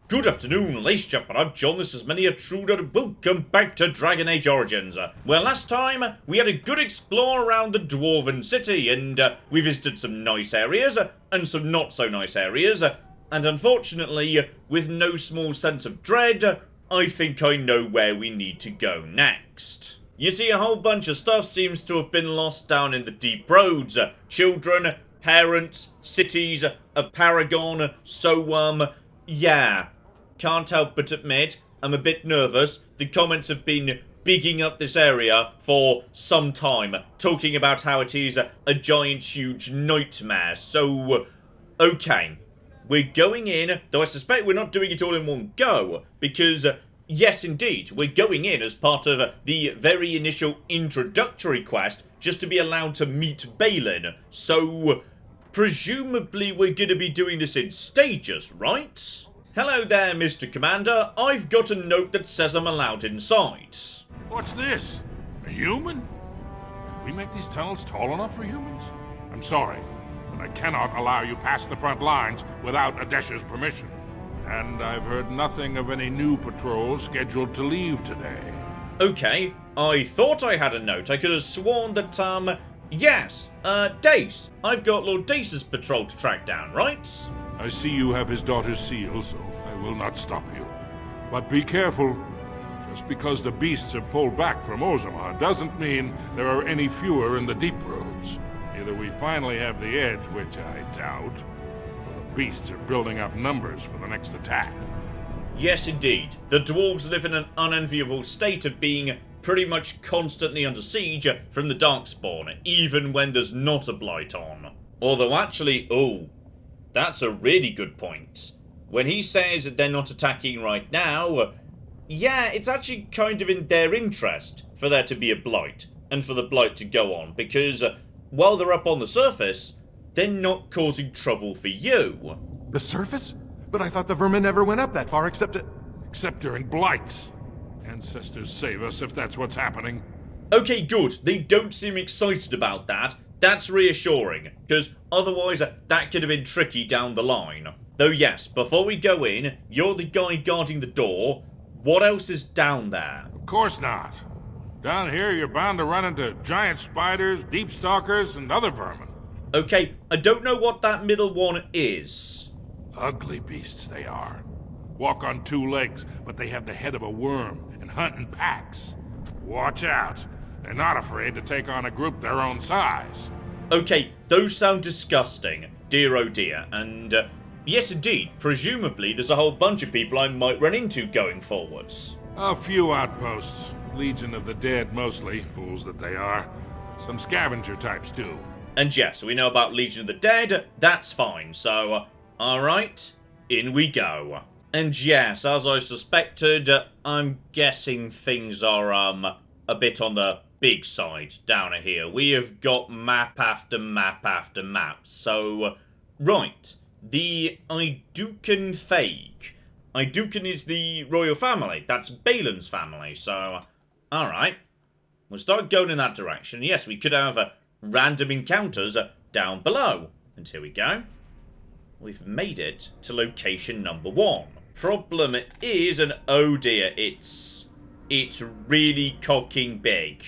Good afternoon, ladies and gentlemen, I'm John, this is Many a Truder, welcome back to Dragon Age Origins. Well, last time, we had a good explore around the Dwarven City, and we visited some nice areas, and some not so nice areas, and unfortunately, with no small sense of dread, I think I know where we need to go next. You see, a whole bunch of stuff seems to have been lost down in the deep roads. Children, parents, cities, a paragon, so, yeah. Can't help but admit, I'm a bit nervous. The comments have been bigging up this area for some time, talking about how it is a giant, huge nightmare. So, okay. We're going in, though I suspect we're not doing it all in one go, because, yes indeed, we're going in as part of the very initial introductory quest, just to be allowed to meet Balin. So, presumably we're going to be doing this in stages, right? Hello there, Mr. Commander. I've got a note that says I'm allowed inside. What's this? A human? Did we make these tunnels tall enough for humans? I'm sorry, but I cannot allow you past the front lines without Adesh's permission. And I've heard nothing of any new patrols scheduled to leave today. Okay, I thought I had a note. I could have sworn that, yes, Dace. I've got Lord Dace's patrol to track down, right? I see you have his daughter's seal, so I will not stop you. But be careful. Just because the beasts have pulled back from Orzammar doesn't mean there are any fewer in the deep roads. Either we finally have the edge, which I doubt, or the beasts are building up numbers for the next attack. Yes, indeed. The dwarves live in an unenviable state of being pretty much constantly under siege from the Darkspawn, even when there's not a blight on. Although actually, that's a really good point. When he says that they're not attacking right now, yeah, it's actually kind of in their interest for there to be a blight, and for the blight to go on, because while they're up on the surface, they're not causing trouble for you. The surface? But I thought the vermin never went up that far except during blights. Ancestors save us if that's what's happening. Okay, good. They don't seem excited about that. That's reassuring, because otherwise that could have been tricky down the line. Though yes, before we go in, you're the guy guarding the door. What else is down there? Of course not. Down here you're bound to run into giant spiders, deep stalkers, and other vermin. Okay, I don't know what that middle one is. Ugly beasts they are. Walk on two legs, but they have the head of a worm and hunt in packs. Watch out. They're not afraid to take on a group their own size. Okay, those sound disgusting, dear oh dear, and yes indeed, presumably there's a whole bunch of people I might run into going forwards. A few outposts. Legion of the Dead mostly, fools that they are. Some scavenger types too. And yes, we know about Legion of the Dead, that's fine, so, alright, in we go. And yes, as I suspected, I'm guessing things are, a bit on the big side down here. We have got map after map after map. So, right. The Aeducan Thaig. Aeducan is the royal family. That's Balin's family. So, alright. We'll start going in that direction. Yes, we could have random encounters down below. And here we go. We've made it to location number 1. Problem is, and oh dear, it's really cocking big.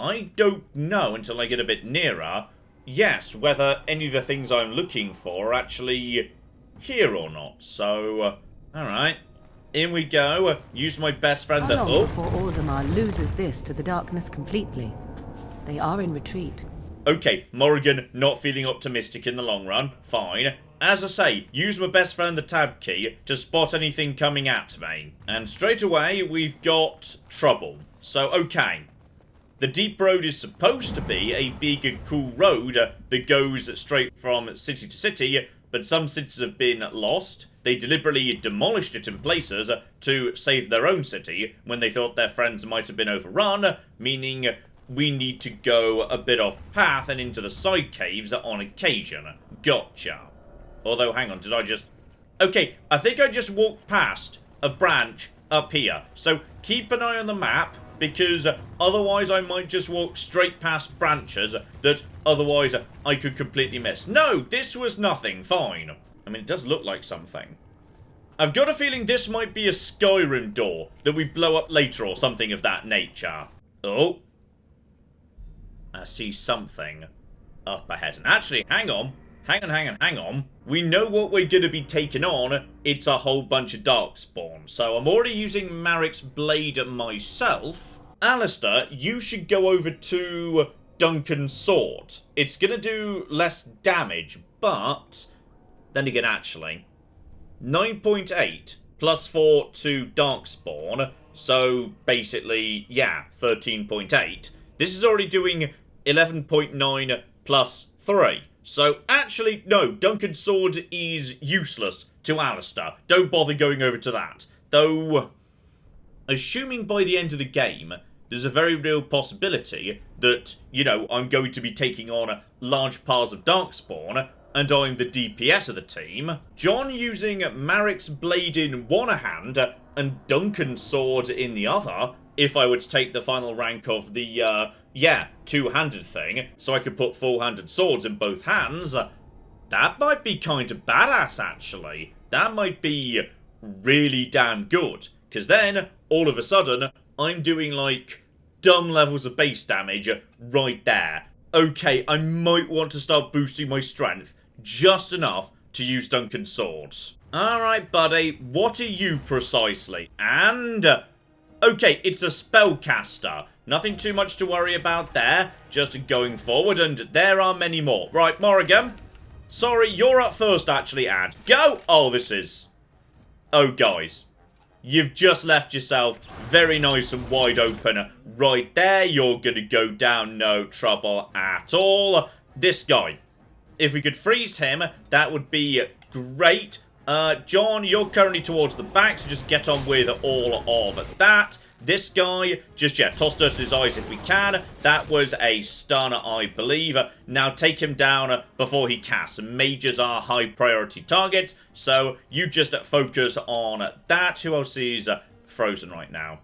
I don't know until I get a bit nearer, yes, whether any of the things I'm looking for are actually here or not. So, alright. In we go. Use my best friend How long before Orzammar loses this to the darkness completely? They are in retreat. Okay, Morrigan not feeling optimistic in the long run. Fine. As I say, use my best friend the tab key to spot anything coming at me. And straight away, we've got trouble. So, okay. The deep road is supposed to be a big and cool road that goes straight from city to city, but some cities have been lost. They deliberately demolished it in places to save their own city when they thought their friends might have been overrun, meaning we need to go a bit off path and into the side caves on occasion. Gotcha. Although, hang on, did I just... Okay, I think I just walked past a branch up here. So keep an eye on the map, because otherwise I might just walk straight past branches that otherwise I could completely miss. No, this was nothing. Fine. I mean, it does look like something. I've got a feeling this might be a Skyrim door that we blow up later or something of that nature. Oh. I see something up ahead. And actually, hang on. Hang on. We know what we're going to be taking on. It's a whole bunch of darkspawn. So I'm already using Marik's blade myself. Alistair, you should go over to Duncan's sword. It's going to do less damage, but then again, actually, 9.8 plus 4 to darkspawn. So basically, yeah, 13.8. This is already doing 11.9 plus 3. So, actually, no, Duncan's sword is useless to Alistair. Don't bother going over to that. Though, assuming by the end of the game, there's a very real possibility that, you know, I'm going to be taking on large piles of darkspawn, and I'm the DPS of the team. John using Marik's blade in one hand, and Duncan's sword in the other, if I were to take the final rank of the, two-handed thing, so I could put full-handed swords in both hands, that might be kind of badass, actually. That might be really damn good, because then, all of a sudden, I'm doing, like, dumb levels of base damage right there. Okay, I might want to start boosting my strength just enough to use Duncan's swords. Alright, buddy, what are you precisely? And okay, it's a spellcaster. Nothing too much to worry about there. Just going forward, and there are many more. Right, Morrigan. Sorry, you're up first, actually, Ad. Go! Oh, this is... Oh, guys. You've just left yourself very nice and wide open right there. You're gonna go down, no trouble at all. This guy. If we could freeze him, that would be great. John, you're currently towards the back, so just get on with all of that. This guy, just, yeah, toss dirt in his eyes if we can. That was a stun, I believe. Now take him down before he casts. Mages are high priority targets, so you just focus on that. Who else is frozen right now?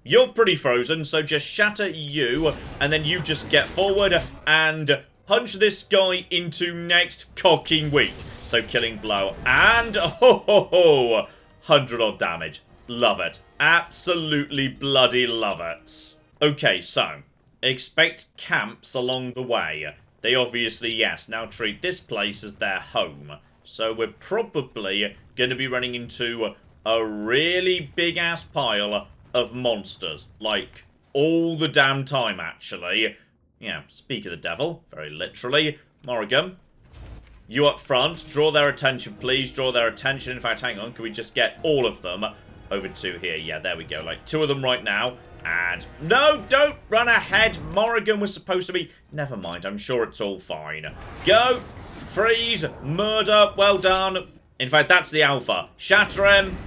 You're pretty frozen, so just shatter you, and then you just get forward and punch this guy into next cocking weak. So killing blow, and 100 odd damage. Love it. Absolutely bloody love it. Okay, so, expect camps along the way. They obviously, yes, now treat this place as their home. So we're probably going to be running into a really big-ass pile of monsters. Like, all the damn time, actually. Yeah, speak of the devil, very literally. Morrigan, you up front. Draw their attention, please. Draw their attention. In fact, hang on, can we just get all of them over to here? Yeah, there we go. Like, 2 of them right now. And no, don't run ahead. Morrigan was supposed to be... Never mind, I'm sure it's all fine. Go. Freeze. Murder. Well done. In fact, that's the alpha. Shatter him.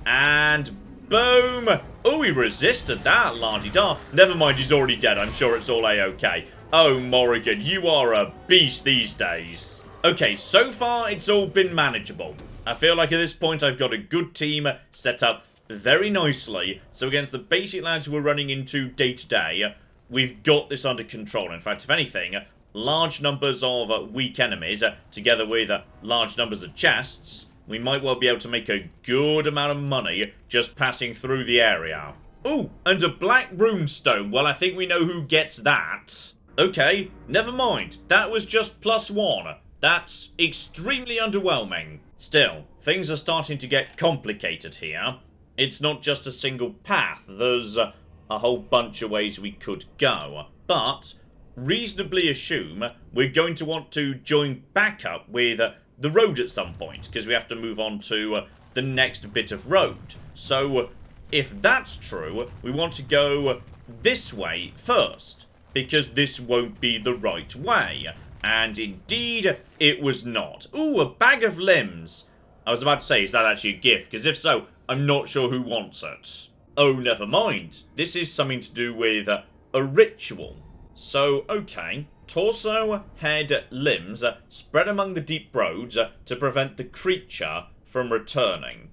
And boom. Oh, he resisted that, la-di-da. Never mind, he's already dead. I'm sure it's all a-okay. Oh, Morrigan, you are a beast these days. Okay, so far it's all been manageable. I feel like at this point I've got a good team set up very nicely. So against the basic lads who we're running into day to day, we've got this under control. In fact, if anything, large numbers of weak enemies, together with large numbers of chests, we might well be able to make a good amount of money just passing through the area. Ooh, and a black runestone. Well, I think we know who gets that. Okay, never mind. That was just +1. That's extremely underwhelming. Still, things are starting to get complicated here. It's not just a single path. There's a whole bunch of ways we could go. But, reasonably assume we're going to want to join back up with the road at some point, because we have to move on to the next bit of road. So, if that's true, we want to go this way first, because this won't be the right way. And indeed, it was not. Ooh, a bag of limbs. I was about to say, is that actually a gift? Because if so, I'm not sure who wants it. Oh, never mind. This is something to do with a ritual. So, okay. Torso, head, limbs spread among the deep roads to prevent the creature from returning.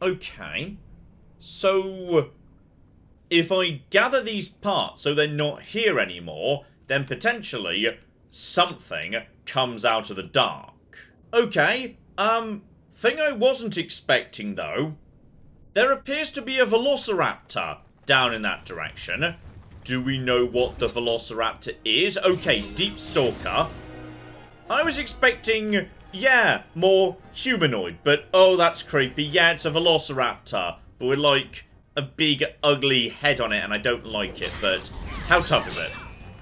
Okay. So, if I gather these parts so they're not here anymore, then potentially something comes out of the dark. Okay, Thing I wasn't expecting, though. There appears to be a velociraptor down in that direction. Do we know what the velociraptor is? Okay, deep stalker. I was expecting, yeah, more humanoid, but oh, that's creepy. Yeah, it's a velociraptor, but with like a big ugly head on it, and I don't like it, but how tough is it?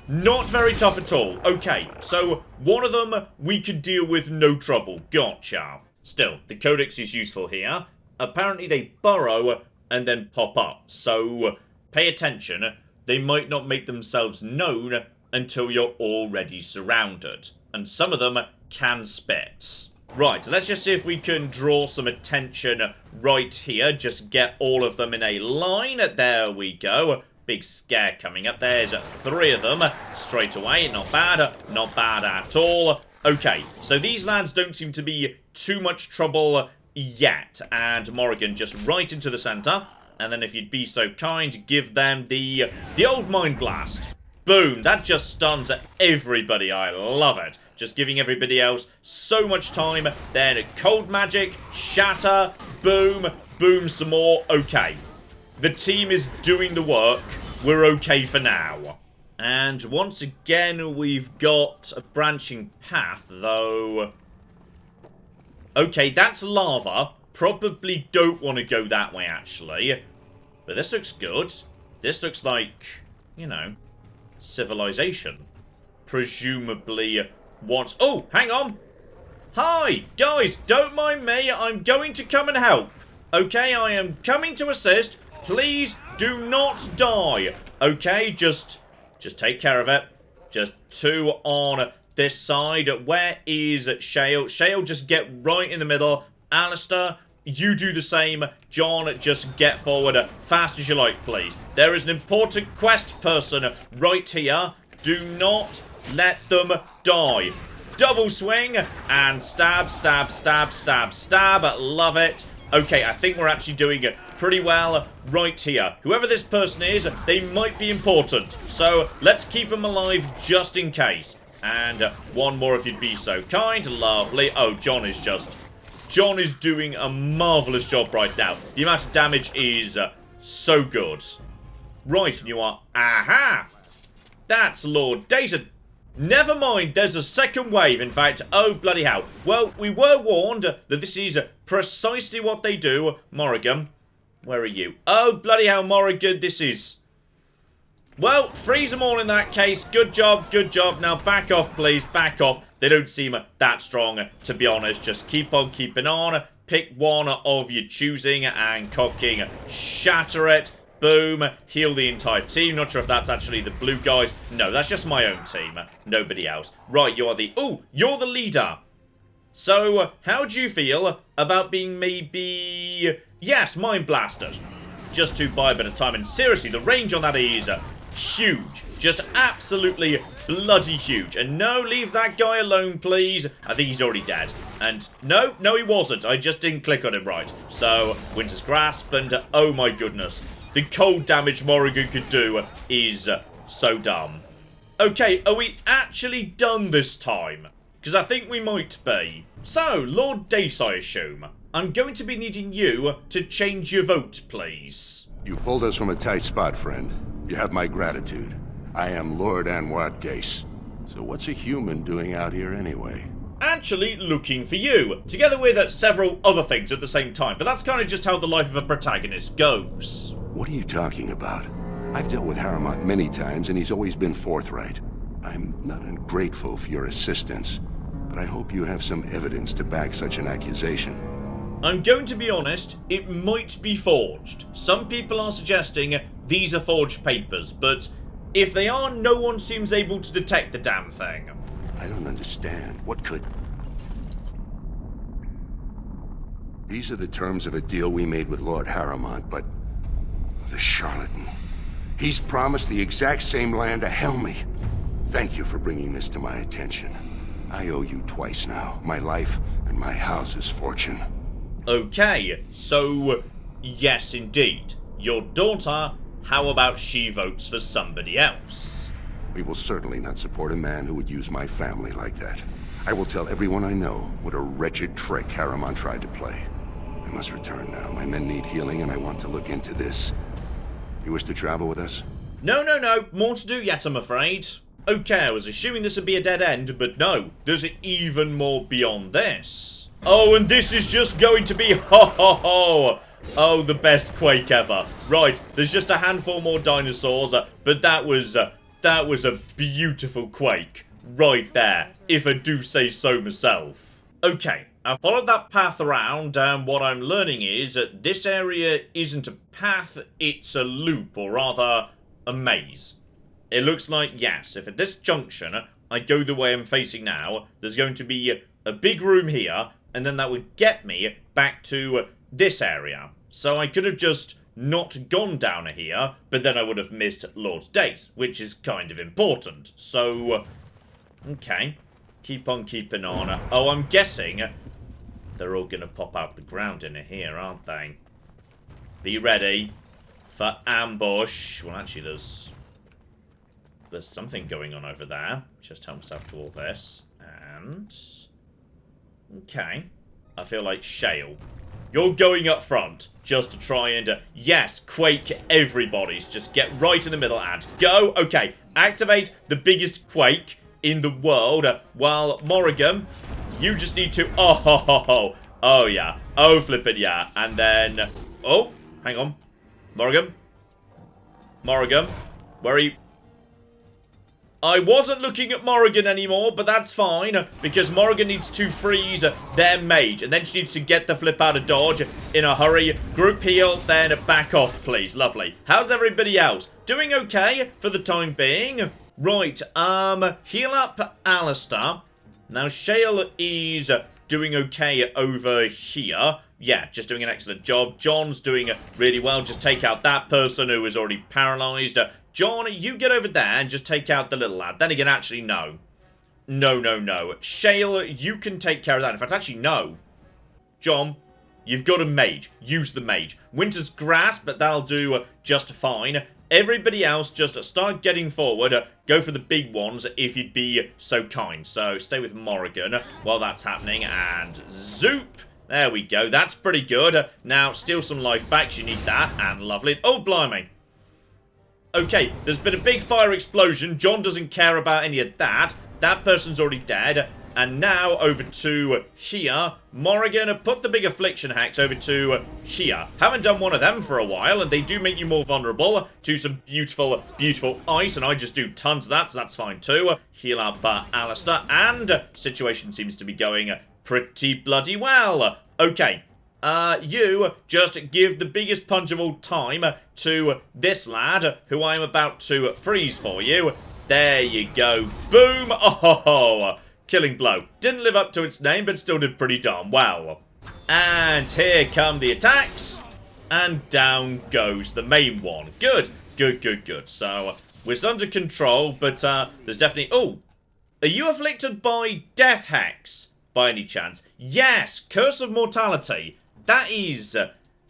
Not very tough at all. Okay, so one of them we could deal with no trouble. Gotcha. Still, the codex is useful here. Apparently they burrow and then pop up, so pay attention. They might not make themselves known until you're already surrounded. And some of them can spit. Right, so let's just see if we can draw some attention right here. Just get all of them in a line. There we go. Big scare coming up. There's 3 of them straight away. Not bad. Not bad at all. Okay, so these lads don't seem to be too much trouble yet. And Morrigan just right into the center. And then if you'd be so kind, give them the old Mind Blast. Boom, that just stuns everybody. I love it. Just giving everybody else so much time. Then cold magic, shatter, boom, boom some more. Okay. The team is doing the work. We're okay for now. And once again, we've got a branching path, though. Okay, that's lava. Probably don't want to go that way, actually. But this looks good. This looks like, you know, civilization. Presumably wants... Oh, hang on. Hi, guys, don't mind me. I'm going to come and help. Okay, I am coming to assist. Please do not die. Okay, just take care of it. Just 2 on this side. Where is Shale? Shale, just get right in the middle. Alistair, you do the same. John, just get forward fast as you like, please. There is an important quest person right here. Do not let them die. Double swing and stab, stab, stab, stab, stab. Love it. Okay, I think we're actually doing pretty well right here. Whoever this person is, they might be important. So let's keep them alive just in case. And 1 more if you'd be so kind. Lovely. Oh, John is doing a marvellous job right now. The amount of damage is so good. Right, and you are... Aha! That's Lord Dace. Never mind, there's a second wave, in fact. Oh, bloody hell. Well, we were warned that this is precisely what they do. Morrigan, where are you? Oh, bloody hell, Morrigan, this is... Well, freeze them all in that case. Good job, good job. Now back off, please, back off. They don't seem that strong, to be honest. Just keep on keeping on. Pick one of your choosing and cocking. Shatter it. Boom. Heal the entire team. Not sure if that's actually the blue guys. No, that's just my own team. Nobody else. Right, you're the... Ooh, you're the leader. So, how do you feel about being maybe... Yes, Mind Blasters. Just to buy a bit of time. And seriously, the range on that is huge. Just absolutely bloody huge. And no, leave that guy alone, please. I think he's already dead. And no, he wasn't. I just didn't click on him right. So, Winter's Grasp and oh my goodness. The cold damage Morrigan could do is so dumb. Okay, are we actually done this time? Because I think we might be. So, Lord Dace, I assume. I'm going to be needing you to change your vote, please. You pulled us from a tight spot, friend. You have my gratitude. I am Lord Anwar Dace. So what's a human doing out here anyway? Actually looking for you, together with several other things at the same time. But that's kind of just how the life of a protagonist goes. What are you talking about? I've dealt with Harrowmont many times, and he's always been forthright. I'm not ungrateful for your assistance, but I hope you have some evidence to back such an accusation. I'm going to be honest, it might be forged. Some people are suggesting these are forged papers, but if they are, no one seems able to detect the damn thing. I don't understand. What could... These are the terms of a deal we made with Lord Harrowmont, but... the charlatan. He's promised the exact same land to Helmy. Thank you for bringing this to my attention. I owe you twice now. My life and my house's fortune. Okay, so... yes, indeed. Your daughter, how about she votes for somebody else? We will certainly not support a man who would use my family like that. I will tell everyone I know what a wretched trick Harriman tried to play. I must return now. My men need healing, and I want to look into this. You wish to travel with us? No, no, no. More to do yet, I'm afraid. Okay, I was assuming this would be a dead end, but no. There's even more beyond this. Oh, and this is just going to be ho-ho-ho! Oh, the best Quake ever. Right, there's just a handful more dinosaurs, but that was a beautiful Quake. Right there, if I do say so myself. Okay, I followed that path around, and what I'm learning is that this area isn't a path, it's a loop, or rather, a maze. It looks like, yes, if at this junction I go the way I'm facing now, there's going to be a big room here, and then that would get me back to this area. So I could have just not gone down here, but then I would have missed Lord Dace, which is kind of important. So, okay, keep on keeping on. Oh, I'm guessing they're all going to pop out the ground in here, aren't they? Be ready for ambush. Well, actually, there's something going on over there. Just help myself to all this. And okay, I feel like Shale, you're going up front just to try and, yes, quake everybody's. Just get right in the middle and go. Okay, activate the biggest quake in the world. While Morrigan, you just need to, oh, ho, ho, ho. Oh, yeah. Oh, flip it, yeah. And then, oh, hang on. Morrigan, where are you? I wasn't looking at Morrigan anymore, but that's fine, because Morrigan needs to freeze their mage, and then she needs to get the flip out of dodge in a hurry. Group heal, then back off, please. Lovely. How's everybody else? Doing okay for the time being? Right, heal up Alistair. Now, Shale is doing okay over here. Yeah, just doing an excellent job. John's doing really well. Just take out that person who is already paralyzed. John, you get over there and just take out the little lad. Then again, actually, no. No. Shale, you can take care of that. In fact, actually, no. John, you've got a mage. Use the mage. Winter's Grasp, but that'll do just fine. Everybody else, just start getting forward. Go for the big ones if you'd be so kind. So, stay with Morrigan while that's happening. And zoop. There we go. That's pretty good. Now, steal some life back. You need that. And lovely. Oh, blimey. Okay, there's been a big fire explosion. John doesn't care about any of that. That person's already dead. And now, over to here. Morrigan, put the big affliction hacks over to here. Haven't done one of them for a while, and they do make you more vulnerable to some beautiful, beautiful ice, and I just do tons of that, so that's fine too. Heal up Alistair, and situation seems to be going pretty bloody well. Okay. You just give the biggest punch of all time to this lad, who I'm about to freeze for you. There you go. Boom! Oh, killing blow. Didn't live up to its name, but still did pretty darn well. And here come the attacks. And down goes the main one. Good. So, we're under control, but there's definitely... Oh! Are you afflicted by death hacks, by any chance? Yes! Curse of Mortality. That is,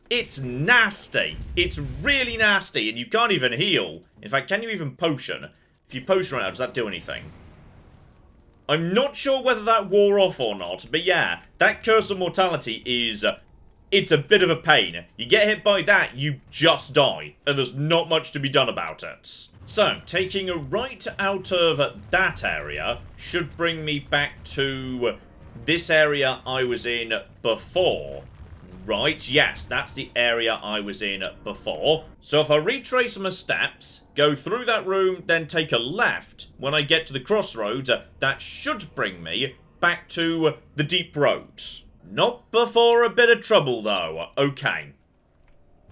it's nasty. It's really nasty, and you can't even heal. In fact, can you even potion? If you potion right now, does that do anything? I'm not sure whether that wore off or not, but yeah, that Curse of Mortality is, it's a bit of a pain. You get hit by that, you just die, and there's not much to be done about it. So, taking a right out of that area should bring me back to this area I was in before. Right, yes, that's the area I was in before. So if I retrace my steps, go through that room, then take a left, when I get to the crossroads, that should bring me back to the deep roads. Not before a bit of trouble, though. Okay.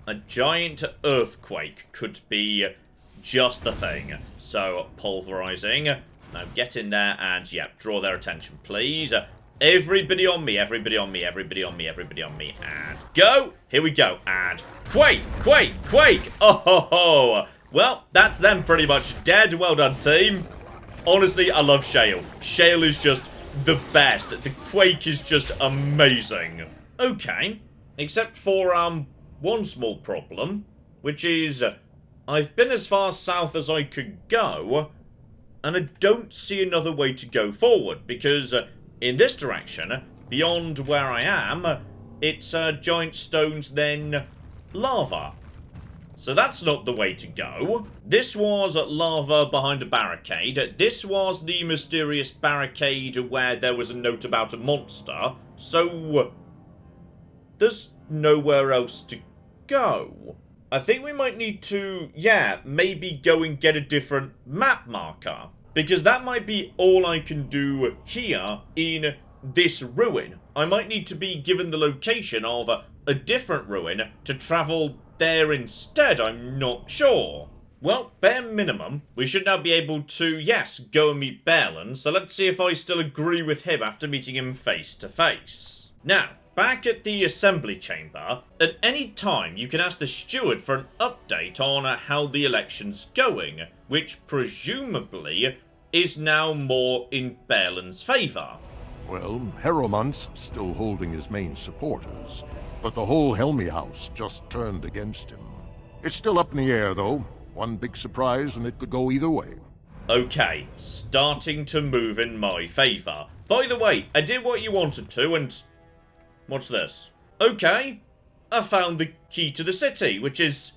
A giant earthquake could be just the thing. So, pulverizing. Now get in there and, yeah, draw their attention, please. Everybody on me, everybody on me, everybody on me, everybody on me, and go! Here we go, and quake! Oh ho ho! Well, that's them pretty much dead. Well done, team. Honestly, I love Shale. Shale is just the best. The quake is just amazing. Okay, except for, one small problem, which is, I've been as far south as I could go, and I don't see another way to go forward, because in this direction, beyond where I am, it's giant stones, then lava. So that's not the way to go. This was lava behind a barricade. This was the mysterious barricade where there was a note about a monster. So there's nowhere else to go. I think we might need to, maybe go and get a different map marker. Because that might be all I can do here in this ruin. I might need to be given the location of a different ruin to travel there instead, I'm not sure. Well, bare minimum, we should now be able to, yes, go and meet Berlin, so let's see if I still agree with him after meeting him face to face. Now, back at the assembly chamber, at any time you can ask the steward for an update on how the election's going, which presumably is now more in Berlin's favour. Well, Harrowmont's still holding his main supporters, but the whole Helmy house just turned against him. It's still up in the air, though. One big surprise, and it could go either way. Okay, starting to move in my favour. By the way, I did what you wanted to, and... what's this? Okay, I found the key to the city, which is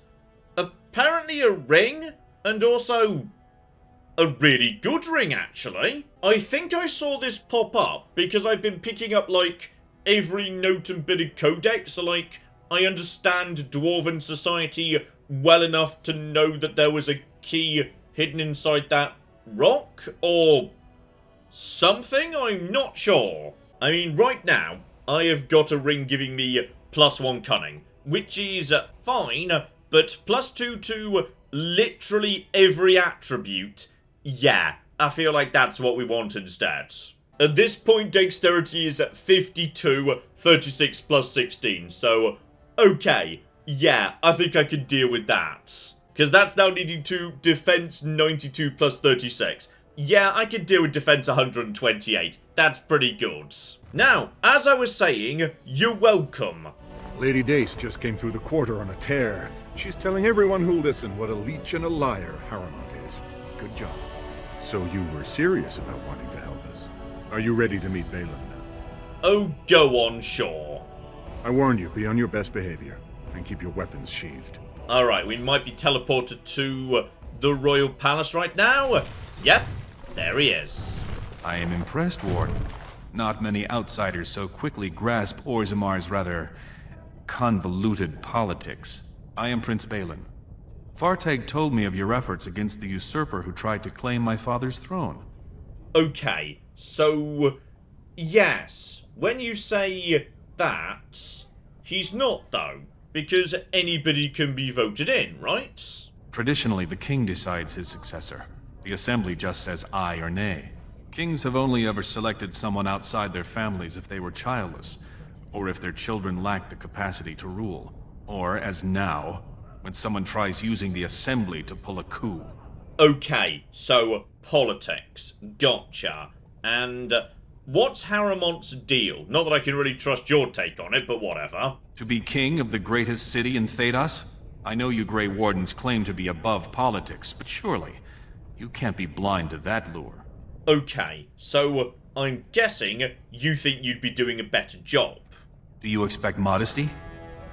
apparently a ring, and also a really good ring, actually. I think I saw this pop up because I've been picking up, like, every note and bit of codex, so, like, I understand Dwarven society well enough to know that there was a key hidden inside that rock, or something? I'm not sure. I mean, right now, I have got a ring giving me +1 cunning, which is fine, but +2 to literally every attribute. Yeah, I feel like that's what we want instead. At this point, dexterity is at 52, 36 plus 16, so okay, yeah, I think I can deal with that. Because that's now leading to defense 92 plus 36. Yeah, I can deal with defense 128. That's pretty good. Now, as I was saying, you're welcome. Lady Dace just came through the quarter on a tear. She's telling everyone who'll listen what a leech and a liar Harrowmont is. Good job. So you were serious about wanting to help us. Are you ready to meet Balin now? Oh, go on, sure. I warned you, be on your best behavior, and keep your weapons sheathed. Alright, we might be teleported to the Royal Palace right now. Yep, there he is. I am impressed, Warden. Not many outsiders so quickly grasp Orzammar's rather convoluted politics. I am Prince Balin. Thaig told me of your efforts against the usurper who tried to claim my father's throne. Okay, so yes, when you say that, he's not though, because anybody can be voted in, right? Traditionally, the king decides his successor. The assembly just says aye or nay. Kings have only ever selected someone outside their families if they were childless, or if their children lacked the capacity to rule, or, as now, when someone tries using the assembly to pull a coup. Okay, so politics, gotcha. And what's Harrowmont's deal? Not that I can really trust your take on it, but whatever. To be king of the greatest city in Thedas? I know you Grey Wardens claim to be above politics, but surely you can't be blind to that lure. Okay, so I'm guessing you think you'd be doing a better job. Do you expect modesty?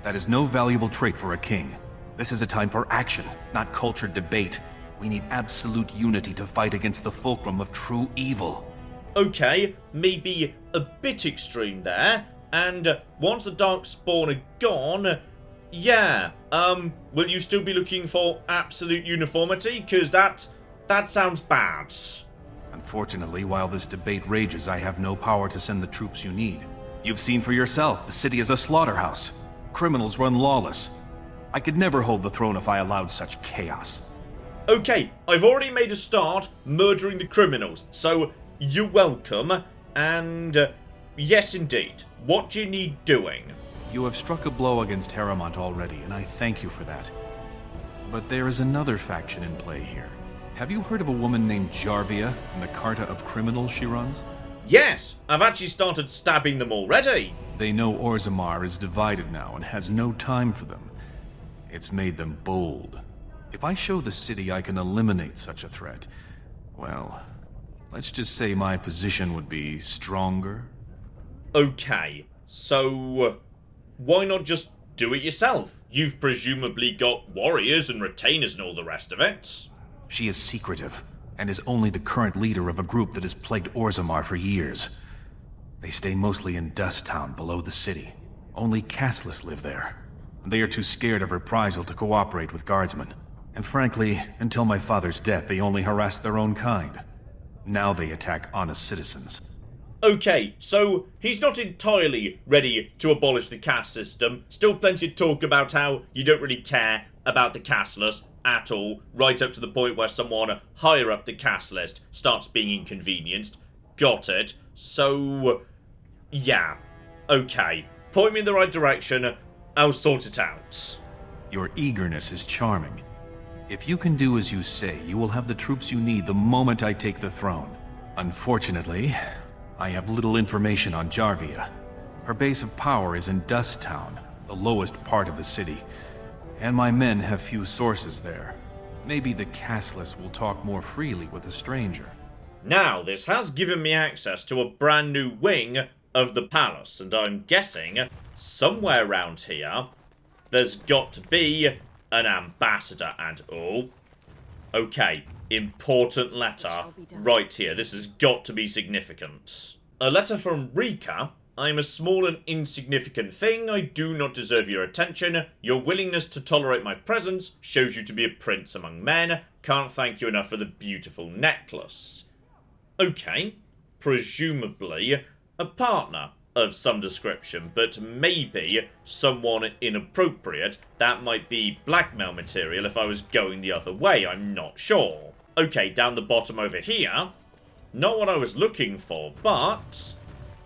That is no valuable trait for a king. This is a time for action, not cultured debate. We need absolute unity to fight against the fulcrum of true evil. Okay, maybe a bit extreme there. And once the Darkspawn are gone, yeah, will you still be looking for absolute uniformity? Because that sounds bad. Unfortunately, while this debate rages, I have no power to send the troops you need. You've seen for yourself, the city is a slaughterhouse. Criminals run lawless. I could never hold the throne if I allowed such chaos. Okay, I've already made a start murdering the criminals, so you're welcome. And yes indeed, what do you need doing? You have struck a blow against Harrowmont already, and I thank you for that. But there is another faction in play here. Have you heard of a woman named Jarvia and the Carta of criminals she runs? Yes, I've actually started stabbing them already. They know Orzammar is divided now and has no time for them. It's made them bold. If I show the city I can eliminate such a threat, well, Let's just say my position would be stronger. Okay, so why not just do it yourself? You've presumably got warriors and retainers and all the rest of it. She is secretive, and is only the current leader of a group that has plagued Orzammar for years. They stay mostly in Dust Town below the city. Only casteless live there. They are too scared of reprisal to cooperate with guardsmen. And frankly, until my father's death, they only harassed their own kind. Now they attack honest citizens. Okay, so he's not entirely ready to abolish the caste system. Still plenty of talk about how you don't really care about the casteless at all, right up to the point where someone higher up the caste list starts being inconvenienced. Got it. So, yeah. Okay. Point me in the right direction. I'll sort it out. Your eagerness is charming. If you can do as you say, you will have the troops you need the moment I take the throne. Unfortunately, I have little information on Jarvia. Her base of power is in Dust Town, the lowest part of the city, and my men have few sources there. Maybe the casteless will talk more freely with a stranger. Now, this has given me access to a brand new wing of the palace, and I'm guessing somewhere around here there's got to be an ambassador and all. Okay, important letter right here. This has got to be significant. A letter from Rika. I am a small and insignificant thing. I do not deserve your attention. Your willingness to tolerate my presence shows you to be a prince among men. Can't thank you enough for the beautiful necklace. Okay, presumably a partner of some description, but maybe someone inappropriate. That might be blackmail material if I was going the other way, I'm not sure. Okay, down the bottom over here, not what I was looking for, but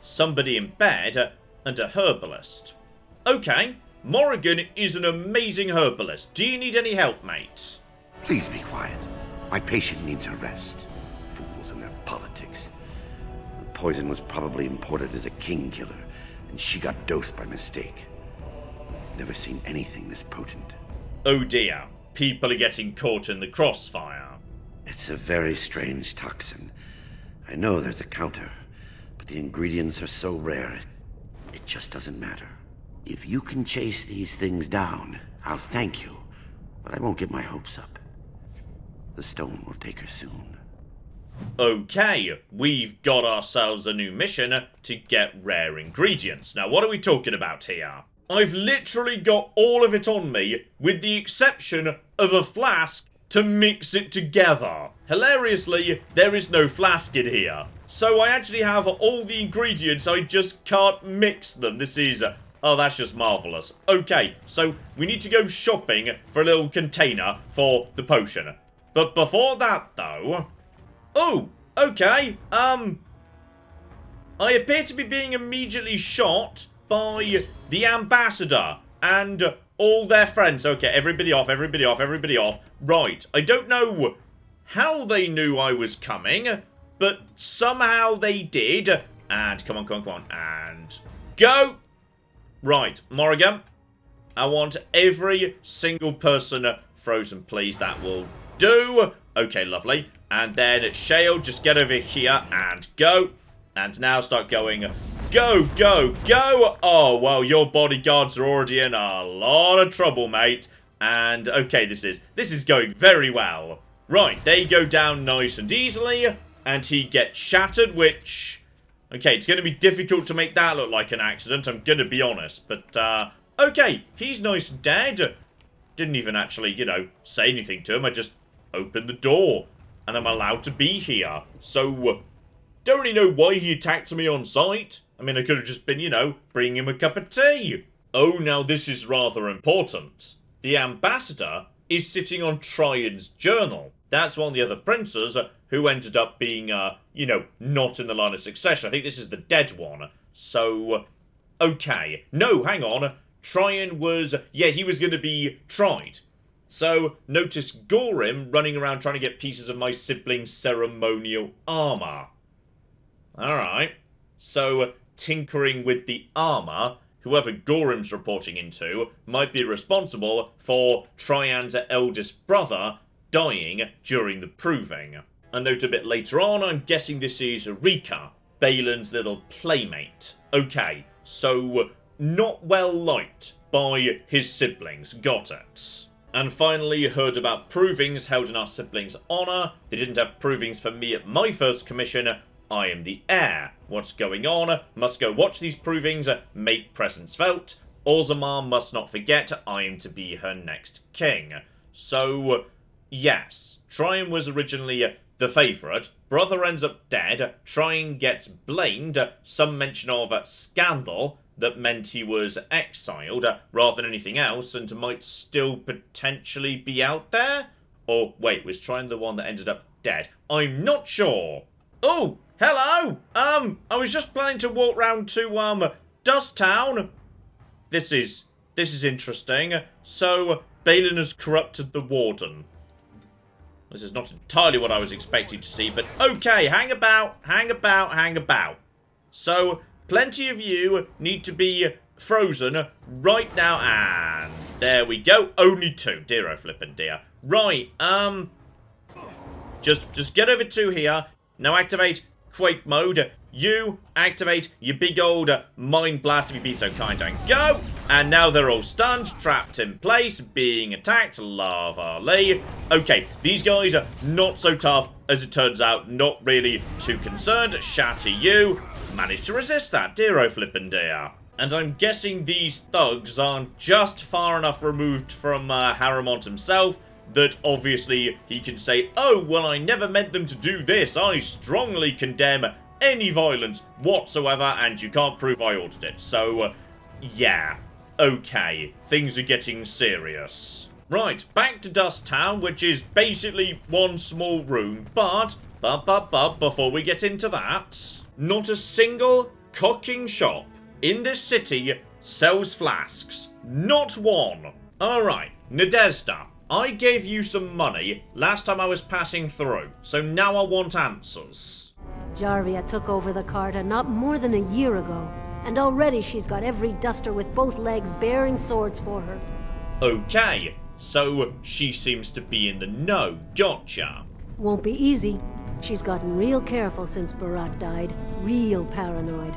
somebody in bed and a herbalist. Okay, Morrigan is an amazing herbalist. Do you need any help, mate? Please be quiet. My patient needs her rest. Fools and their politics. The poison was probably imported as a king killer, and she got dosed by mistake. Never seen anything this potent. Oh dear, people are getting caught in the crossfire. It's a very strange toxin. I know there's a counter, but the ingredients are so rare, it just doesn't matter. If you can chase these things down, I'll thank you, but I won't get my hopes up. The stone will take her soon. Okay, we've got ourselves a new mission to get rare ingredients. Now, what are we talking about here? I've literally got all of it on me, with the exception of a flask to mix it together. Hilariously, there is no flask in here. So I actually have all the ingredients, I just can't mix them. This is... oh, that's just marvellous. Okay, so we need to go shopping for a little container for the potion. But before that, though... oh, okay, I appear to be being immediately shot by the ambassador and all their friends. Okay, everybody off, everybody off, everybody off. Right, I don't know how they knew I was coming, but somehow they did. And come on, come on, come on, and go! Right, Morrigan, I want every single person frozen, please. That will do. Okay, lovely. And then Shale, just get over here and go. And now start going. Go, go, go! Oh, well, your bodyguards are already in a lot of trouble, mate. And, okay, this is going very well. Right, they go down nice and easily. And he gets shattered, which... okay, it's going to be difficult to make that look like an accident, I'm going to be honest. But, okay, he's nice and dead. Didn't even actually, you know, say anything to him. I just opened the door. And I'm allowed to be here. So, don't really know why he attacked me on sight. I mean, I could have just been, you know, bringing him a cup of tea. Oh, now this is rather important. The ambassador is sitting on Tryan's journal. That's one of the other princes who ended up being, you know, not in the line of succession. I think this is the dead one. So, okay. No, hang on. Tryan was, yeah, he was going to be tried. So, notice Gorim running around trying to get pieces of my sibling's ceremonial armor. Alright. So, tinkering with the armor, whoever Gorim's reporting into might be responsible for Tryan's eldest brother dying during the proving. A note a bit later on, I'm guessing this is Rika, Balin's little playmate. Okay, so not well liked by his siblings. Got it. And finally, heard about provings held in our siblings' honour. They didn't have provings for me at my first commission. I am the heir. What's going on? Must go watch these provings, make presence felt. Orzammar must not forget I am to be her next king. So, yes, Tryon was originally the favourite. Brother ends up dead. Tryon gets blamed. Some mention of scandal that meant he was exiled rather than anything else and might still potentially be out there? Or, wait, was Tryon the one that ended up dead? I'm not sure. Oh, hello! I was just planning to walk round to, Dust Town. This is interesting. So, Balin has corrupted the Warden. This is not entirely what I was expecting to see, but okay, hang about. So, plenty of you need to be frozen right now, and there we go. Only 2. Dear oh flippin' dear. Right, just get over to here. Now activate Quake mode. You activate your big old Mind Blast if you be so kind, and go! And now they're all stunned, trapped in place, being attacked. Lovely. Okay, these guys are not so tough as it turns out. Not really too concerned. Shatter you. Managed to resist that, dear oh flippin' dear. And I'm guessing these thugs aren't just far enough removed from Harrowmont himself that obviously he can say, oh, well, I never meant them to do this. I strongly condemn any violence whatsoever, and you can't prove I ordered it. So, yeah. Okay. Things are getting serious. Right, back to Dust Town, which is basically one small room, but before we get into that, not a single cocking shop in this city sells flasks. Not one. Alright, Nadezhda, I gave you some money last time I was passing through, so now I want answers. Jarvia took over the Carta not more than a year ago, and already she's got every duster with both legs bearing swords for her. Okay, so she seems to be in the know. Gotcha. Won't be easy. She's gotten real careful since Barat died. Real paranoid.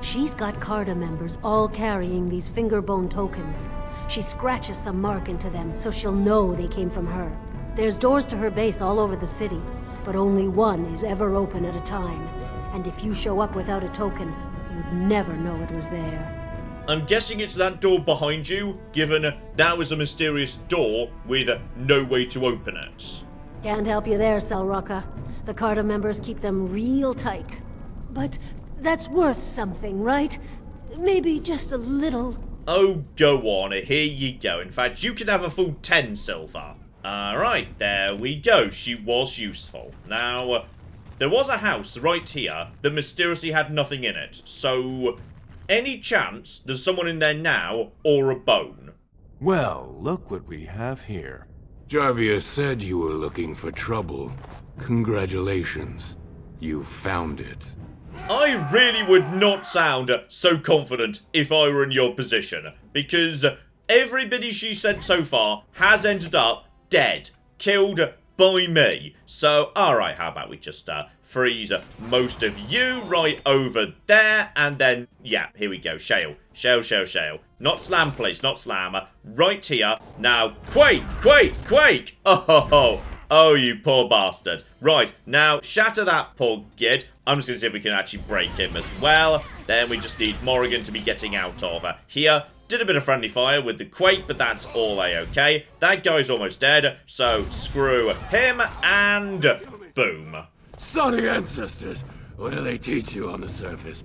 She's got Carta members all carrying these fingerbone tokens. She scratches some mark into them so she'll know they came from her. There's doors to her base all over the city, but only one is ever open at a time. And if you show up without a token, you'd never know it was there. I'm guessing it's that door behind you, given that was a mysterious door with no way to open it. Can't help you there, Selrocka. The Carta members keep them real tight. But that's worth something, right? Maybe just a little. Oh, go on, here you go. In fact, you can have a full 10 silver. Alright, there we go. She was useful. Now, there was a house right here that mysteriously had nothing in it. So, any chance there's someone in there now, or a bone? Well, look what we have here. Jarvia said you were looking for trouble. Congratulations. You found it. I really would not sound so confident if I were in your position, because everybody she said so far has ended up dead, killed by me. So, alright, how about we just freeze most of you right over there, and then, yeah, here we go, shale. Not slam, please, not slam. Right here. Now, quake! Oh, you poor bastard. Right, now, shatter that poor gid. I'm just going to see if we can actually break him as well. Then we just need Morrigan to be getting out of here. Did a bit of friendly fire with the quake, but that's all a-okay. That guy's almost dead, so screw him, and boom. Sorry, ancestors. What do they teach you on the surface?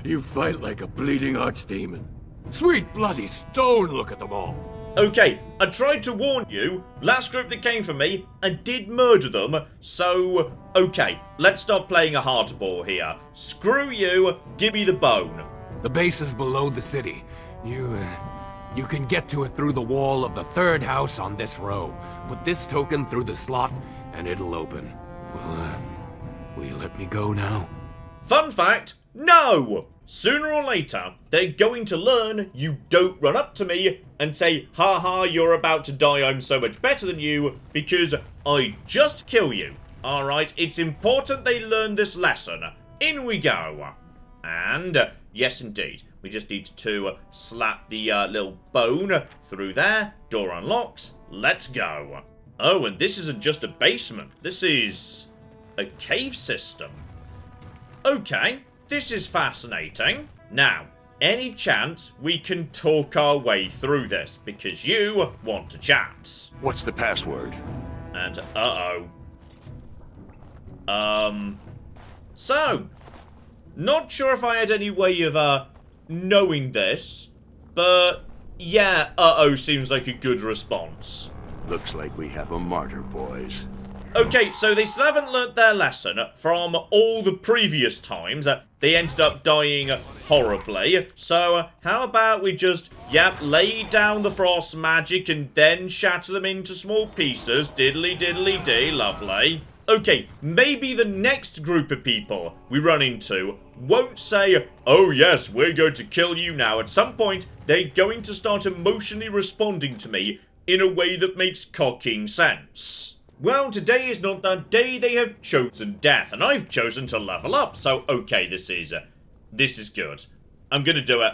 You fight like a bleeding archdemon. Sweet bloody stone, look at them all. Okay, I tried to warn you. Last group that came for me, I did murder them. So, okay, let's stop playing a hardball here. Screw you, give me the bone. The base is below the city. You can get to it through the wall of the third house on this row. Put this token through the slot, and it'll open. Will you let me go now? Fun fact, no! Sooner or later, they're going to learn you don't run up to me and say, haha, you're about to die, I'm so much better than you, because I just kill you. Alright, it's important they learn this lesson. In we go. And, yes indeed, we just need to slap the little bone through there. Door unlocks. Let's go. Oh, and this isn't just a basement. This is a cave system. Okay, this is fascinating. Now, any chance we can talk our way through this, because you want to chat. What's the password? And, so, not sure if I had any way of, knowing this, but, yeah, seems like a good response. Looks like we have a martyr, boys. Okay, so they still haven't learnt their lesson from all the previous times. They ended up dying horribly. So, how about we just, lay down the frost magic and then shatter them into small pieces. Diddly diddly dee, lovely. Okay, maybe the next group of people we run into won't say, oh yes, we're going to kill you now. At some point, they're going to start emotionally responding to me in a way that makes cocking sense. Well, today is not that day. They have chosen death, and I've chosen to level up. So, okay, this is good. I'm gonna do it.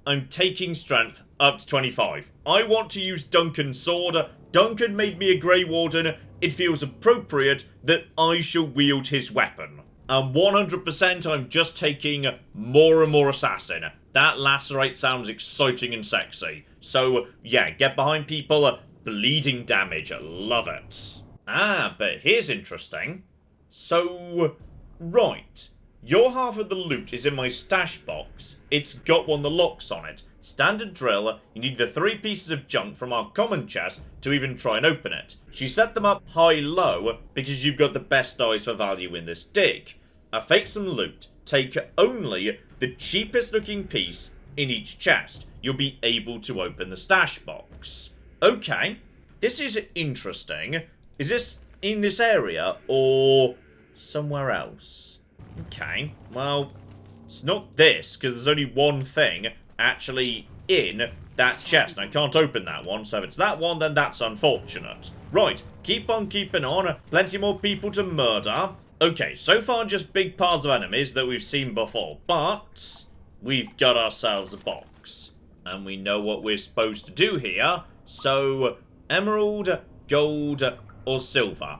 I'm taking strength up to 25. I want to use Duncan's sword. Duncan made me a Grey Warden. It feels appropriate that I shall wield his weapon. And 100% I'm just taking more and more assassin. That lacerate sounds exciting and sexy. So, yeah, get behind people. Bleeding damage. Love it. Ah, but here's interesting. So, right. Your half of the loot is in my stash box. It's got one that locks on it. Standard drill, you need the 3 pieces of junk from our common chest to even try and open it. She set them up high-low because you've got the best eyes for value in this dig. Fake some loot. Take only the cheapest looking piece in each chest. You'll be able to open the stash box. Okay, this is interesting. Is this in this area or somewhere else? Okay, well, it's not this, because there's only one thing actually in that chest, and I can't open that one, so if it's that one, then that's unfortunate. Right, keep on keeping on. Plenty more people to murder. Okay, so far just big piles of enemies that we've seen before, but we've got ourselves a box. And we know what we're supposed to do here, so emerald, gold, or silver.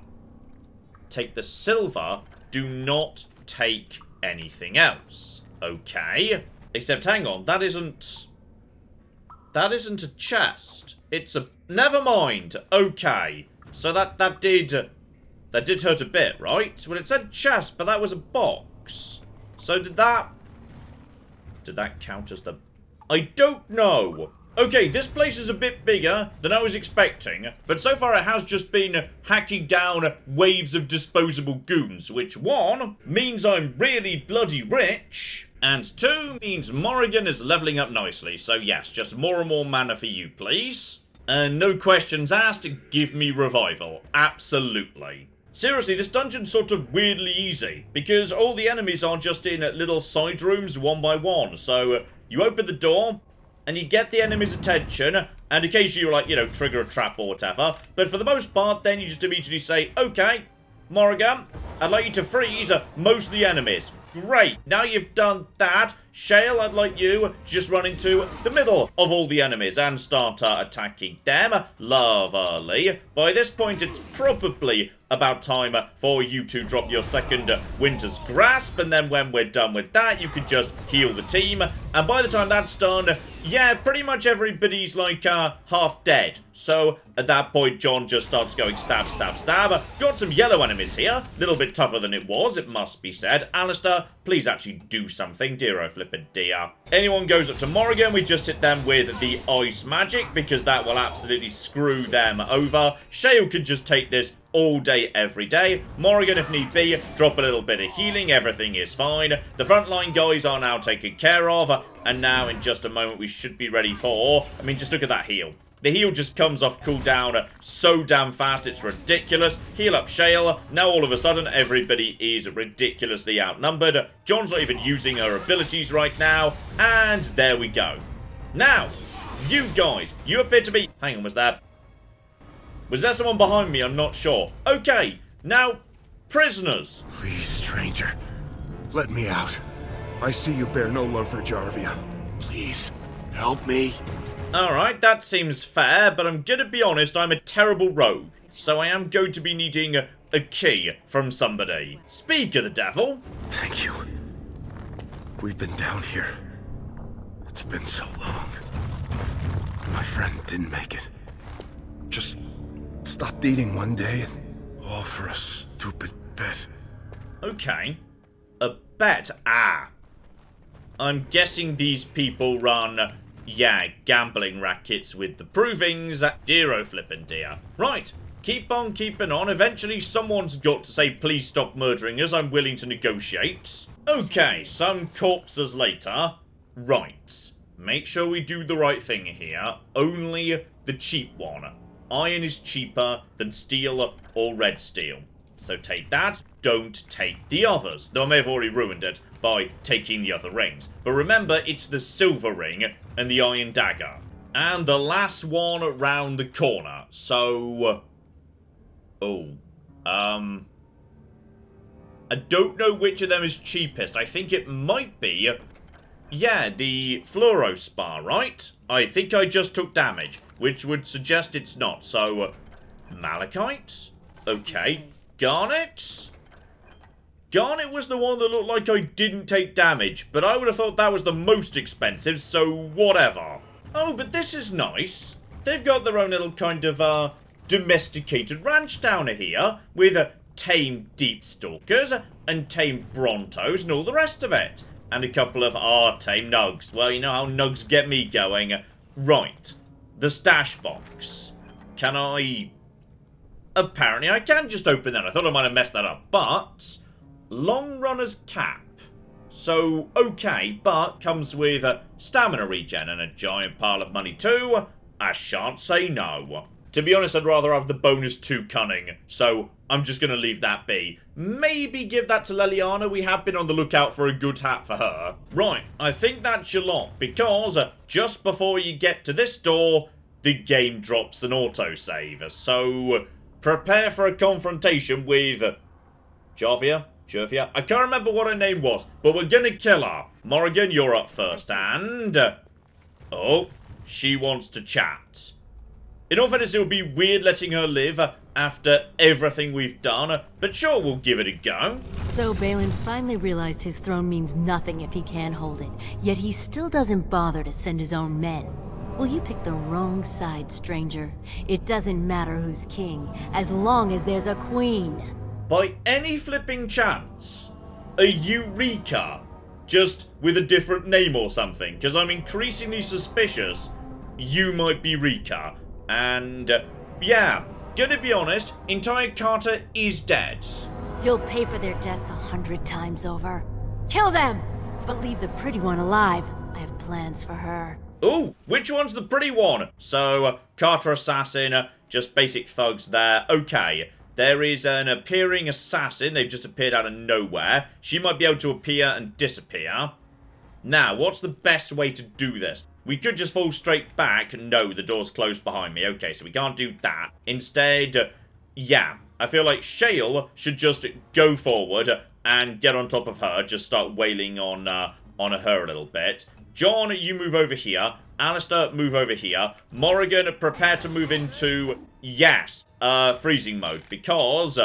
Take the silver, do not take anything else. Okay. Except hang on, that isn't a chest. It's a never mind. Okay. So that did hurt a bit, right? Well, it said chest, but that was a box. So did that count as the I don't know. Okay, this place is a bit bigger than I was expecting, but so far it has just been hacking down waves of disposable goons, which 1 means I'm really bloody rich, and 2 means Morrigan is leveling up nicely, so yes, just more and more mana for you, please. And no questions asked, give me revival. Absolutely. Seriously, this dungeon's sort of weirdly easy, because all the enemies are just in little side rooms one by one, so you open the door, and you get the enemy's attention, and occasionally you'll, like, you know, trigger a trap or whatever. But for the most part, then you just immediately say, okay, Morrigan, I'd like you to freeze most of the enemies. Great, now you've done that, Shale, I'd like you to just run into the middle of all the enemies and start attacking them. Lovely. By this point, it's probably about time for you to drop your second Winter's Grasp, and then when we're done with that, you can just heal the team. And by the time that's done, yeah, pretty much everybody's like half dead. So at that point, John just starts going stab, stab, stab. Got some yellow enemies here. A little bit tougher than it was, it must be said. Alistair, please actually do something, dear oh flippin' dear. Anyone goes up to Morrigan, we just hit them with the ice magic, because that will absolutely screw them over. Shale can just take this all day, every day. Morrigan, if need be, drop a little bit of healing, everything is fine. The frontline guys are now taken care of, and now in just a moment we should be ready for, I mean, just look at that heal. The heal just comes off cooldown so damn fast, it's ridiculous. Heal up Shale. Now all of a sudden, everybody is ridiculously outnumbered. John's not even using her abilities right now. And there we go. Now, you guys, you appear to be... Hang on, was there someone behind me? I'm not sure. Okay, now, prisoners. Please, stranger. Let me out. I see you bear no love for Jarvia. Please, help me. Alright, that seems fair, but I'm gonna be honest, I'm a terrible rogue. So I am going to be needing a key from somebody. Speak of the devil. Thank you. We've been down here. It's been so long. My friend didn't make it. Just stopped eating one day and all for a stupid bet. Okay. A bet. Ah. I'm guessing these people run, yeah, gambling rackets with the provings. Dearo flippin' dear. Right. Keep on keeping on. Eventually someone's got to say, please stop murdering us. I'm willing to negotiate. Okay, some corpses later. Right. Make sure we do the right thing here. Only the cheap one. Iron is cheaper than steel or red steel. So take that. Don't take the others. Though I may have already ruined it by taking the other rings. But remember, it's the silver ring and the iron dagger. And the last one round the corner. So... I don't know which of them is cheapest. I think it might be... yeah, the fluorospar, right? I think I just took damage, which would suggest it's not. So, malachite? Okay. Garnet? Garnet was the one that looked like I didn't take damage, but I would have thought that was the most expensive, so whatever. Oh, but this is nice. They've got their own little kind of, domesticated ranch down here, with tame deep stalkers, and tame brontos, and all the rest of it. And a couple of tame nugs. Well, you know how nugs get me going. Right. The stash box. Can I... apparently I can just open that. I thought I might have messed that up. But... long runner's cap. So, okay, but comes with a stamina regen and a giant pile of money too. I shan't say no. To be honest, I'd rather have the bonus 2 cunning. So, I'm just going to leave that be. Maybe give that to Leliana. We have been on the lookout for a good hat for her. Right, I think that's your lot. Because just before you get to this door, the game drops an autosave. So, prepare for a confrontation with... Jarvia? I can't remember what her name was, but we're going to kill her. Morrigan, you're up first. And... oh, she wants to chat. In all fairness, it would be weird letting her live after everything we've done, but sure, we'll give it a go. So Balin finally realized his throne means nothing if he can't hold it, yet he still doesn't bother to send his own men. Well, you picked the wrong side, stranger. It doesn't matter who's king, as long as there's a queen. By any flipping chance, a Eureka, just with a different name or something, because I'm increasingly suspicious you might be Rika. And, yeah, gonna be honest, entire Carta is dead. He'll pay for their deaths 100 times over. Kill them! But leave the pretty one alive. I have plans for her. Ooh, which one's the pretty one? So, Carta assassin, just basic thugs there. Okay, there is an appearing assassin. They've just appeared out of nowhere. She might be able to appear and disappear. Now, what's the best way to do this? We could just fall straight back. No, the door's closed behind me. Okay, so we can't do that. Instead, yeah, I feel like Shale should just go forward and get on top of her. Just start wailing on her a little bit. John, you move over here. Alistair, move over here. Morrigan, prepare to move into, yes, freezing mode. Because,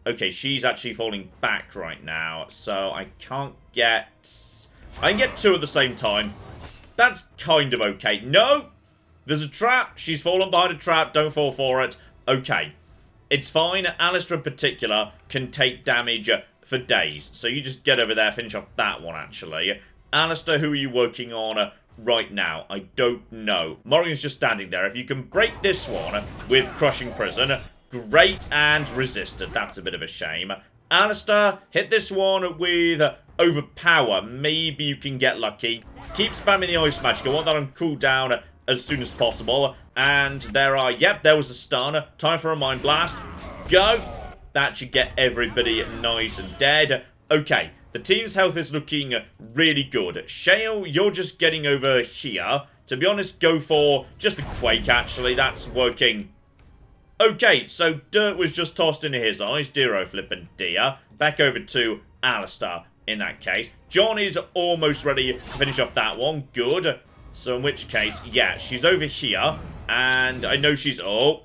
okay, she's actually falling back right now. So I can't get... I can get 2 at the same time. That's kind of okay. No! There's a trap. She's fallen behind a trap. Don't fall for it. Okay. It's fine. Alistair in particular can take damage for days. So you just get over there, finish off that one, actually. Alistair, who are you working on right now? I don't know. Morrigan's just standing there. If you can break this one with Crushing Prison, great, and resisted. That's a bit of a shame. Alistair, hit this one with Overpower. Maybe you can get lucky. Keep spamming the Ice Magic. I want that on cooldown as soon as possible. And there are... yep, there was a stun. Time for a Mind Blast. Go! That should get everybody nice and dead. Okay, the team's health is looking really good. Shale, you're just getting over here. To be honest, go for just the Quake, actually. That's working Okay, so dirt was just tossed into his eyes. Dear oh flippin' dear. Back over to Alistair in that case. John is almost ready to finish off that one. Good. So in which case, yeah, she's over here. And I know she's... Oh.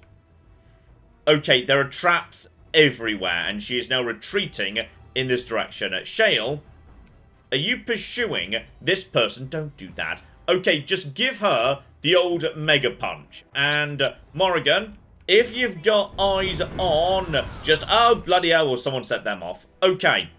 Okay, there are traps everywhere. And she is now retreating in this direction. Shale, are you pursuing this person? Don't do that. Okay, just give her the old Mega Punch. And Morrigan, if you've got eyes on... Just... Oh, bloody hell, will someone set them off. Okay.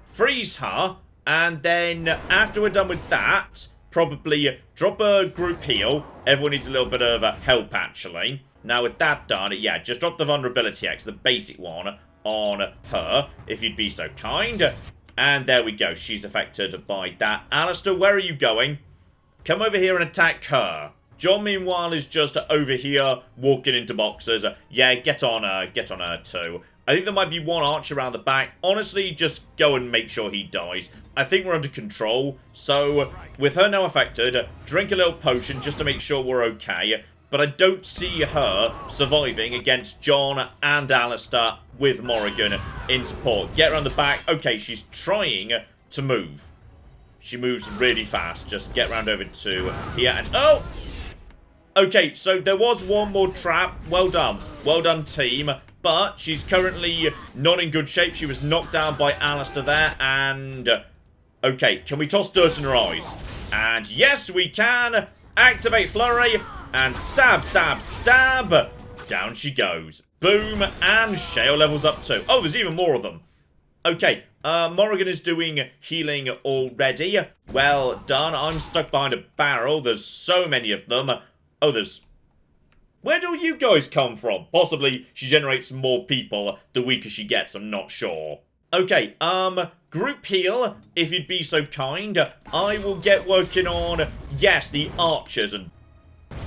Freeze her. And then after we're done with that, probably drop a group heal. Everyone needs a little bit of help, actually. Now, with that done, yeah, just drop the Vulnerability X, the basic one, on her, if you'd be so kind. And there we go. She's affected by that. Alistair, where are you going? Come over here and attack her. John, meanwhile, is just over here walking into boxes. Yeah, get on her too. I think there might be one archer around the back. Honestly, just go and make sure he dies. I think we're under control. So, with her now affected, drink a little potion just to make sure we're okay. But I don't see her surviving against John and Alistair with Morrigan in support. Get around the back. Okay, she's trying to move. She moves really fast. Just get round over to here and... Oh! Okay, so there was one more trap. Well done. Well done, team. But she's currently not in good shape. She was knocked down by Alistair there. And... Okay, can we toss dirt in her eyes? And yes, we can. Activate Flurry. And stab, stab, stab. Down she goes. Boom. And Shale levels up too. Oh, there's even more of them. Okay, Morrigan is doing healing already. Well done. I'm stuck behind a barrel. There's so many of them. Oh, there's... Where do you guys come from? Possibly she generates more people the weaker she gets, I'm not sure. Okay, group heal, if you'd be so kind. I will get working on, yes, the archers. And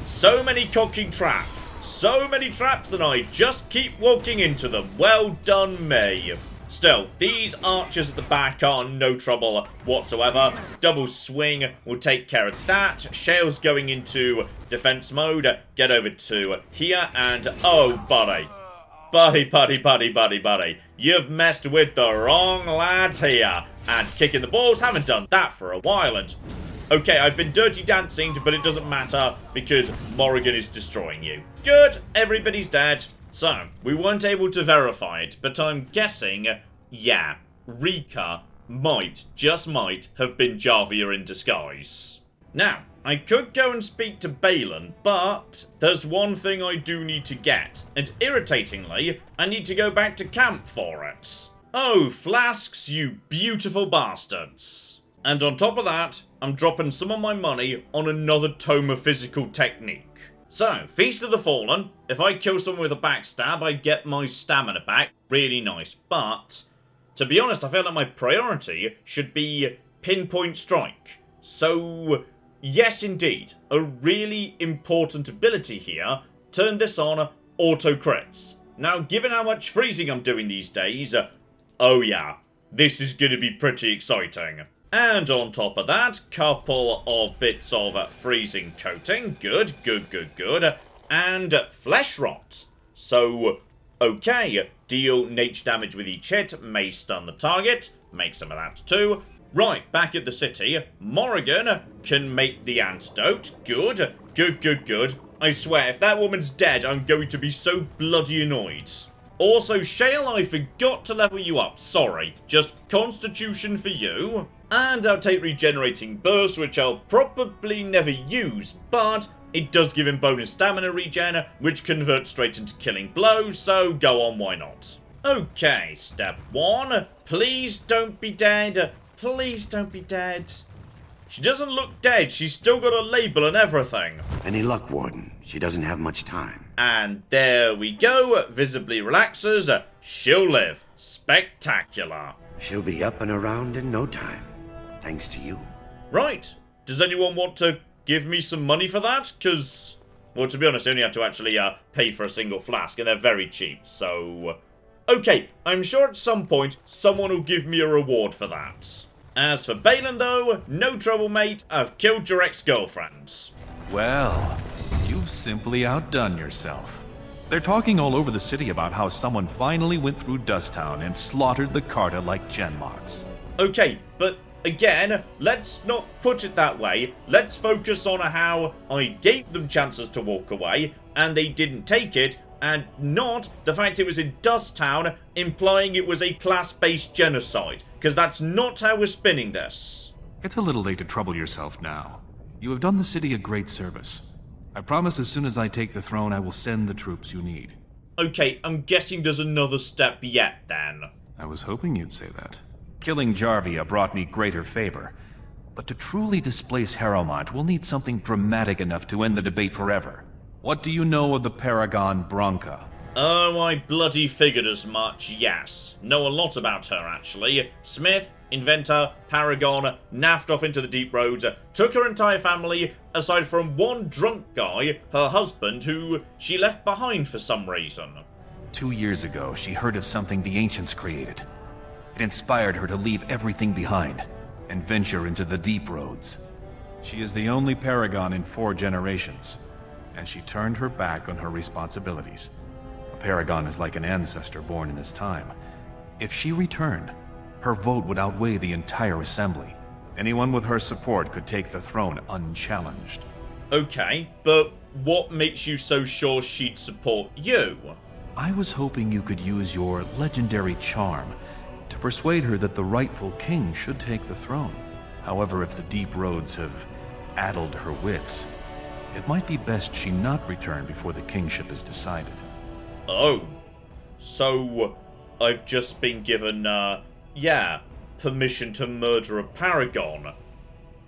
so many cocking traps. So many traps, and I just keep walking into them. Well done, me. Still, these archers at the back are no trouble whatsoever. Double swing will take care of that. Shale's going into defense mode. Get over to here and... Oh, buddy. Buddy. You've messed with the wrong lads here. And kicking the balls. Haven't done that for a while. And okay, I've been dirty dancing, but it doesn't matter because Morrigan is destroying you. Good. Everybody's dead. So, we weren't able to verify it, but I'm guessing, yeah, Rika might, just might, have been Jarvia in disguise. Now, I could go and speak to Balin, but there's one thing I do need to get, and irritatingly, I need to go back to camp for it. Oh, flasks, you beautiful bastards. And on top of that, I'm dropping some of my money on another tome of physical technique. So, Feast of the Fallen. If I kill someone with a backstab, I get my stamina back. Really nice. But, to be honest, I feel like my priority should be Pinpoint Strike. So, yes indeed, a really important ability here. Turn this on, auto crits. Now, given how much freezing I'm doing these days, oh yeah, this is going to be pretty exciting. And on top of that, couple of bits of freezing coating. Good. And flesh rot. So, okay, deal nature damage with each hit, may stun the target, make some of that too. Right, back at the city, Morrigan can make the antidote. Good. I swear, if that woman's dead, I'm going to be so bloody annoyed. Also, Shale, I forgot to level you up, sorry. Just Constitution for you. And I'll take Regenerating Burst, which I'll probably never use, but it does give him bonus stamina regen, which converts straight into Killing Blow, so go on, why not? Okay, step 1. Please don't be dead. Please don't be dead. She doesn't look dead. She's still got a label and everything. Any luck, Warden? She doesn't have much time. And there we go. Visibly relaxes. She'll live. Spectacular. She'll be up and around in no time. Thanks to you. Right. Does anyone want to give me some money for that? Because, well, to be honest, I only have to actually pay for a single flask, and they're very cheap, so... Okay, I'm sure at some point someone will give me a reward for that. As for Balin, though, no trouble, mate. I've killed your ex-girlfriend. Well, you've simply outdone yourself. They're talking all over the city about how someone finally went through Dusttown and slaughtered the Carta like genlocks. Okay, but again, let's not put it that way. Let's focus on how I gave them chances to walk away, and they didn't take it, and not the fact it was in Dusttown, implying it was a class-based genocide, because that's not how we're spinning this. It's a little late to trouble yourself now. You have done the city a great service. I promise as soon as I take the throne, I will send the troops you need. Okay, I'm guessing there's another step yet, then. I was hoping you'd say that. Killing Jarvia brought me greater favor. But to truly displace Harrowmont, we'll need something dramatic enough to end the debate forever. What do you know of the Paragon Branca? Oh, I bloody figured as much, yes. Know a lot about her, actually. Smith, inventor, paragon, naffed off into the deep roads, took her entire family, aside from one drunk guy, her husband, who she left behind for some reason. 2 years ago, she heard of something the ancients created. It inspired her to leave everything behind and venture into the deep roads. She is the only paragon in 4 generations, and she turned her back on her responsibilities. A paragon is like an ancestor born in this time. If she returned, her vote would outweigh the entire assembly. Anyone with her support could take the throne unchallenged. Okay, but what makes you so sure she'd support you? I was hoping you could use your legendary charm to persuade her that the rightful king should take the throne. However, if the deep roads have addled her wits, it might be best she not return before the kingship is decided. Oh, so I've just been given, permission to murder a paragon.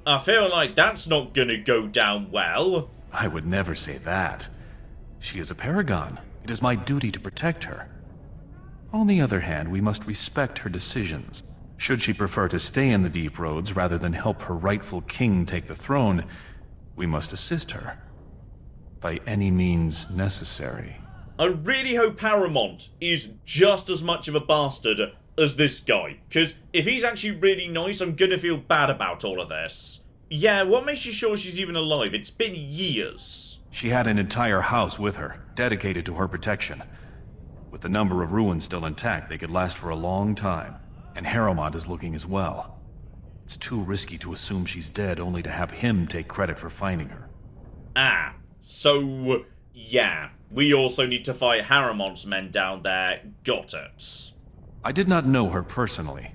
I feel like that's not gonna go down well. I would never say that. She is a paragon. It is my duty to protect her. On the other hand, we must respect her decisions. Should she prefer to stay in the deep roads rather than help her rightful king take the throne, we must assist her. By any means necessary. I really hope Paramount is just as much of a bastard as this guy, because if he's actually really nice, I'm gonna feel bad about all of this. Yeah, what makes you sure she's even alive? It's been years. She had an entire house with her, dedicated to her protection. With the number of ruins still intact, they could last for a long time. And Harrowmont is looking as well. It's too risky to assume she's dead only to have him take credit for finding her. Ah, so, yeah. We also need to fight Harrowmont's men down there. Got it. I did not know her personally.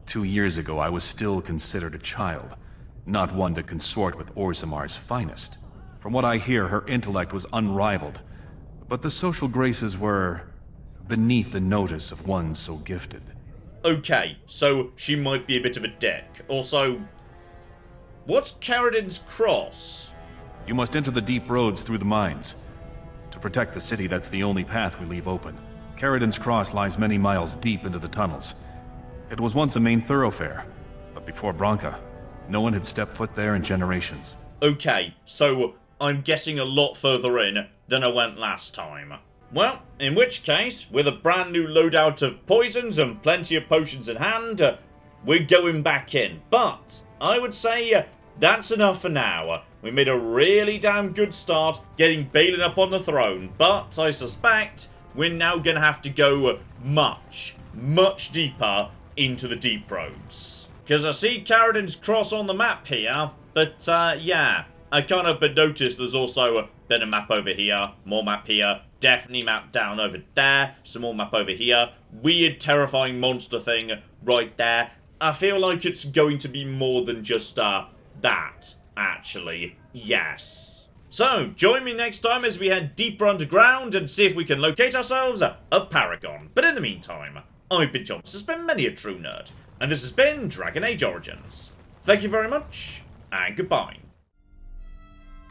2 years ago, I was still considered a child, not one to consort with Orzammar's finest. From what I hear, her intellect was unrivaled, but the social graces were beneath the notice of one so gifted. Okay, so she might be a bit of a dick. Also, what's Caradin's Cross? You must enter the deep roads through the mines. To protect the city, that's the only path we leave open. Caradin's Cross lies many miles deep into the tunnels. It was once a main thoroughfare, but before Branca, no one had stepped foot there in generations. Okay, so I'm guessing a lot further in than I went last time. Well, in which case, with a brand new loadout of poisons and plenty of potions in hand, we're going back in. But I would say that's enough for now. We made a really damn good start getting Balin up on the throne, but I suspect we're now going to have to go much, much deeper into the deep roads. Because I see Caradin's Cross on the map here, but yeah, I can't help but notice there's also been a map over here, more map here, definitely map down over there, some more map over here, weird terrifying monster thing right there. I feel like it's going to be more than just that, actually, yes. So, join me next time as we head deeper underground and see if we can locate ourselves a paragon. But in the meantime, I've been John, this has been many a true nerd, and this has been Dragon Age Origins. Thank you very much, and goodbye.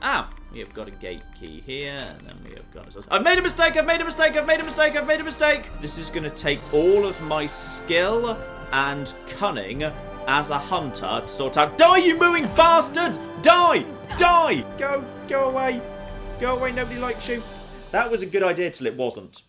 Ah, we have got a gate key here, and then we have got... I've made a mistake, I've made a mistake, I've made a mistake, I've made a mistake! This is going to take all of my skill and cunning as a hunter to sort out... Die, you mooing bastards! Die! Die! Go away. Go away, nobody likes you. That was a good idea till it wasn't.